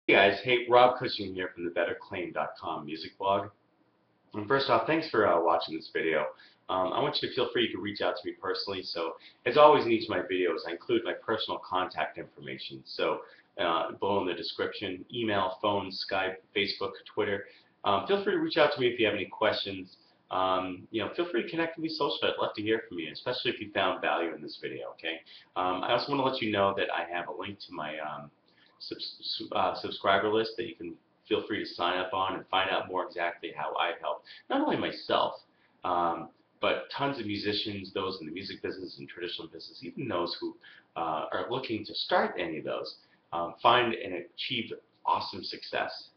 Hey guys, hey, Rob Cushing here from the BetterClaim.com music blog. And first off, thanks for watching this video. I want you to feel free to reach out to me personally. So, as always in each of my videos, I include my personal contact information. So, below in the description, email, phone, Skype, Facebook, Twitter. Feel free to reach out to me if you have any questions. Feel free to connect with me socially. I'd love to hear from you, especially if you found value in this video. Okay. I also want to let you know that I have a link to my subscriber list that you can feel free to sign up on and find out more exactly how I've helped not only myself, but tons of musicians, those in the music business and traditional business, even those who are looking to start any of those, find and achieve awesome success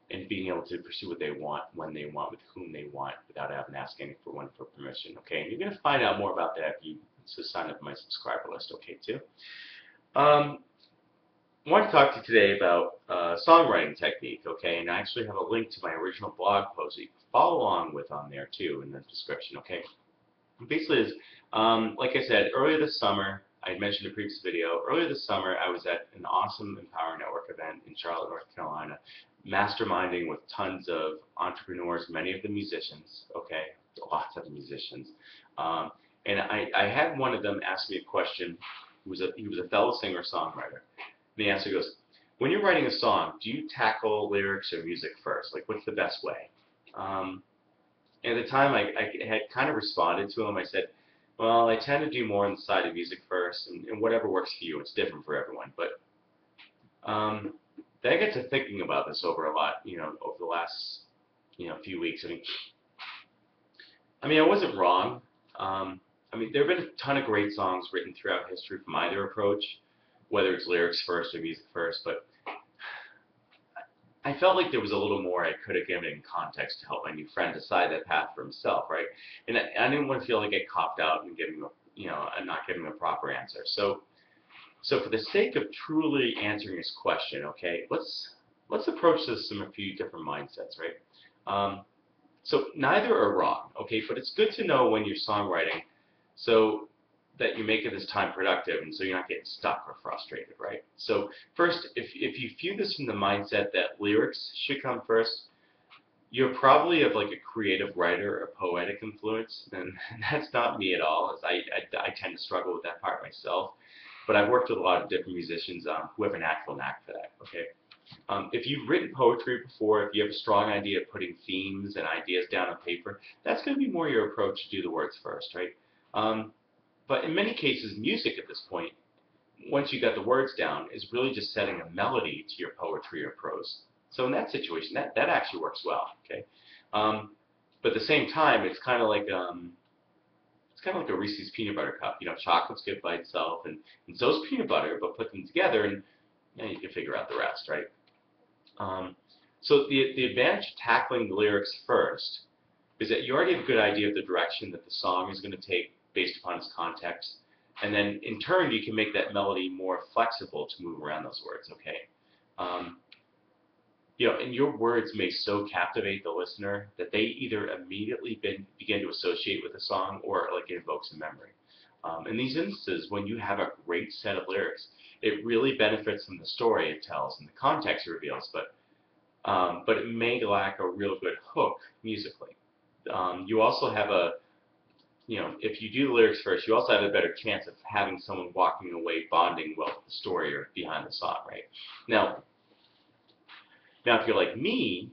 in being able to pursue what they want, when they want, with whom they want, without having to ask anyone for permission. Okay, and you're going to find out more about that if you sign up for my subscriber list. Okay, too. I want to talk to you today about songwriting technique, okay? And I actually have a link to my original blog post that you can follow along with on there too in the description, okay? Basically, is like I said earlier this summer, I had mentioned in a previous video. Earlier this summer, I was at an awesome Empower Network event in Charlotte, North Carolina, masterminding with tons of entrepreneurs, many of them musicians, okay? Lots of musicians. And I had one of them ask me a question. He was a fellow singer-songwriter. The answer goes, when you're writing a song, do you tackle lyrics or music first? Like, what's the best way? And at the time, I had kind of responded to him. I said, well, I tend to do more on the side of music first, and whatever works for you. It's different for everyone. But then I got to thinking about this over a lot, over the last, few weeks. I wasn't wrong. There have been a ton of great songs written throughout history from either approach, whether it's lyrics first or music first, but I felt like there was a little more I could have given in context to help my new friend decide that path for himself, right? And I didn't want to feel like I copped out and and not giving him a proper answer. So for the sake of truly answering his question, okay, let's approach this from a few different mindsets, right? So neither are wrong, okay, but it's good to know when you're songwriting, so that you make it this time productive, and so you're not getting stuck or frustrated, right? So first, if you view this from the mindset that lyrics should come first, you're probably of like a creative writer or poetic influence, and that's not me at all, as I tend to struggle with that part myself. But I've worked with a lot of different musicians who have a natural knack for that, okay? If you've written poetry before, if you have a strong idea of putting themes and ideas down on paper, that's going to be more your approach to do the words first, right? But in many cases, music at this point, once you got the words down, is really just setting a melody to your poetry or prose. So in that situation, that actually works well. Okay, but at the same time, it's kind of like a Reese's peanut butter cup. Chocolate's good by itself, and so's peanut butter, but put them together, and you can figure out the rest, right? So the advantage of tackling the lyrics first is that you already have a good idea of the direction that the song is going to take based upon its context. And then in turn, you can make that melody more flexible to move around those words, okay? And your words may so captivate the listener that they either immediately begin to associate with the song or like it evokes a memory. In these instances, when you have a great set of lyrics, it really benefits from the story it tells and the context it reveals, but it may lack a real good hook musically. You also have if you do the lyrics first, you also have a better chance of having someone walking away bonding well with the story or behind the song, right? Now, if you're like me,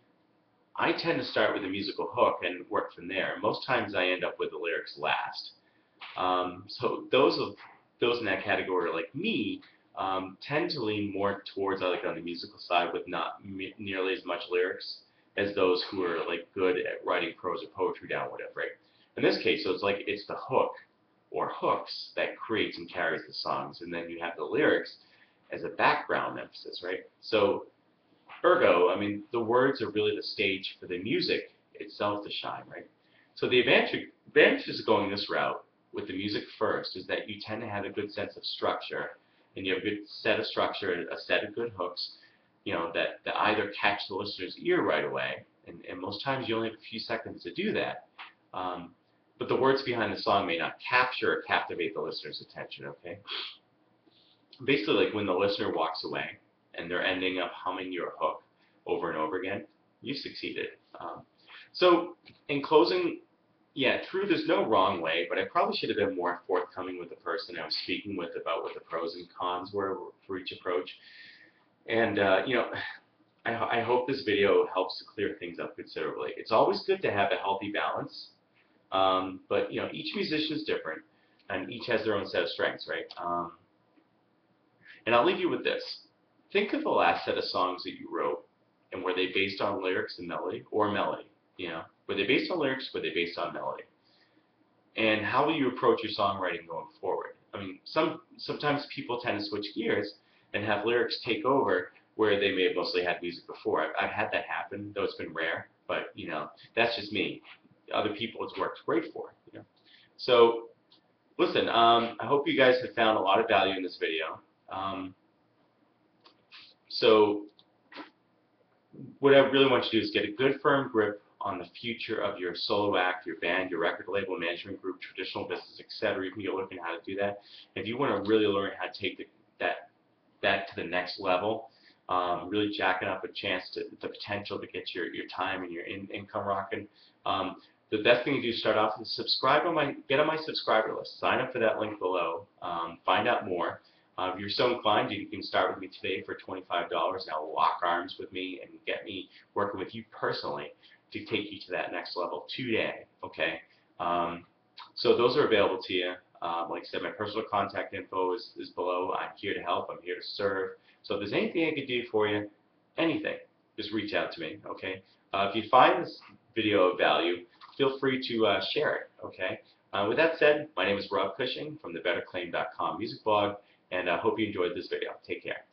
I tend to start with a musical hook and work from there. Most times I end up with the lyrics last. So those in that category like me tend to lean more towards like on the musical side with not nearly as much lyrics as those who are like good at writing prose or poetry down, whatever, right? In this case, so it's the hook or hooks that creates and carries the songs, and then you have the lyrics as a background emphasis, right? So ergo, the words are really the stage for the music itself to shine, right? So the advantages of going this route with the music first is that you tend to have a good sense of structure, and you have a good set of structure, a set of good hooks, that either catch the listener's ear right away, and most times you only have a few seconds to do that, but the words behind the song may not capture or captivate the listener's attention, okay? Basically, like when the listener walks away, and they're ending up humming your hook over and over again, you've succeeded. So in closing, yeah, true, there's no wrong way, but I probably should have been more forthcoming with the person I was speaking with about what the pros and cons were for each approach. And, I hope this video helps to clear things up considerably. It's always good to have a healthy balance, but, each musician is different, and each has their own set of strengths, right? And I'll leave you with this. Think of the last set of songs that you wrote, and were they based on lyrics and melody, or melody? Were they based on lyrics, were they based on melody? And how will you approach your songwriting going forward? I mean, sometimes people tend to switch gears and have lyrics take over where they may have mostly had music before. I've had that happen, though it's been rare, but, that's just me. Other people it's worked great for. So, listen, I hope you guys have found a lot of value in this video. So, what I really want you to do is get a good firm grip on the future of your solo act, your band, your record label, management group, traditional business, etc. You can get looking at how to do that. If you want to really learn how to take that to the next level, really jacking up the potential to get your time and your income rocking, the best thing to do to start off is get on my subscriber list. Sign up for that link below. Find out more. If you're so inclined, you can start with me today for $25 and I'll lock arms with me and get me working with you personally to take you to that next level today, okay? So those are available to you. Like I said, my personal contact info is below. I'm here to help. I'm here to serve. So if there's anything I could do for you, anything, just reach out to me, okay? If you find this video of value, feel free to share it, okay? With that said, my name is Rob Cushing from the BetterClaim.com music blog, and I hope you enjoyed this video. Take care.